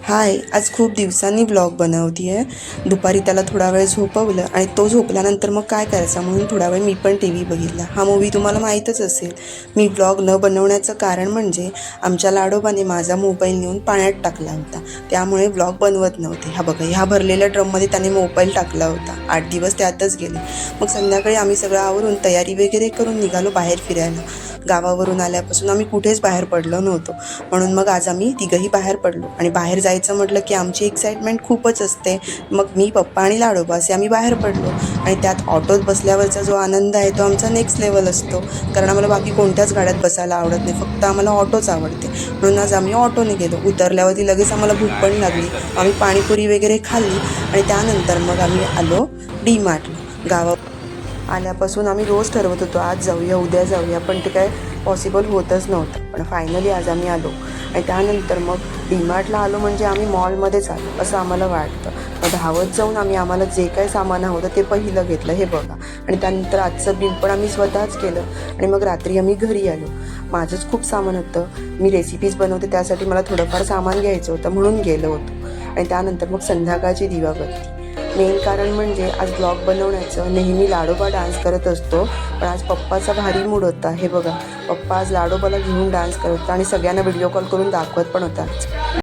हाय, आज खूप दिवसांनी व्लॉग बनवते आहे. दुपारी त्याला थोडा वेळ झोपवलं आणि तो झोपल्यानंतर मग काय करायचं म्हणून थोडा वेळ मी पण TV बघितला. हा मूवी तुम्हाला माहीतच असेल. मी व्लॉग न बनवण्याचं कारण म्हणजे आमच्या लाडोबाने माझा मोबाईल नेऊन पाण्यात टाकला होता. त्यामुळे व्लॉग बनवत नव्हते. हा बघा, ह्या भरलेल्या ड्रममध्ये त्याने मोबाईल टाकला होता. 8 दिवस त्यातच गेले. मग संध्याकाळी आम्ही सगळं आवरून तयारी वगैरे करून निघालो बाहेर फिरायला. गावावरून आल्यापासून आम्ही कुठेच बाहेर पडलो नव्हतो. म्हणून मग आज आम्ही तिघंही बाहेर पडलो आणि बाहेर जायचं म्हटलं की आमची एक्साइटमेंट खूपच असते. मग मी, पप्पा आणि लाडोबा असे आम्ही बाहेर पडलो आणि त्यात ऑटोत बसल्यावरचा जो आनंद आहे तो आमचा नेक्स्ट लेवल असतो. कारण आम्हाला बाकी कोणत्याच गाड्यात बसायला आवडत नाही, फक्त आम्हाला ऑटोच आवडते. म्हणून आज आम्ही ऑटोने गेलो. उतरल्यावरती लगेच आम्हाला भूक पण लागली. आम्ही पाणीपुरी वगैरे खाल्ली आणि त्यानंतर मग आम्ही आलो DMartला. आल्यापासून आम्ही रोज ठरवत होतो आज जाऊया, उद्या जाऊया, पण ते काय पॉसिबल होतच नव्हतं. पण फायनली आज आम्ही आलो आणि त्यानंतर मग DMartला आलो म्हणजे आम्ही मॉलमध्येच आलो असं आम्हाला वाटतं. मग धावत जाऊन आम्हाला जे काही सामान होतं ते पहिलं घेतलं, हे बघा. आणि त्यानंतर आजचं बिल पण आम्ही स्वतःच केलं आणि मग रात्री आम्ही घरी आलो. माझंच खूप सामान होतं. मी रेसिपीज बनवते त्यासाठी मला थोडंफार सामान घ्यायचं होतं म्हणून गेलो होतो. आणि त्यानंतर मग संध्याकाळची दिवाबत्ती. मेन कारण म्हणजे आज ब्लॉग बनवण्याचं. नेहमी लाडोबा डान्स करत असतो, पण आज पप्पाचा भारी मूड होता. हे बघा, पप्पा आज लाडोबाला घेऊन डान्स करत होता आणि सगळ्यांना व्हिडिओ कॉल करून दाखवत पण होता.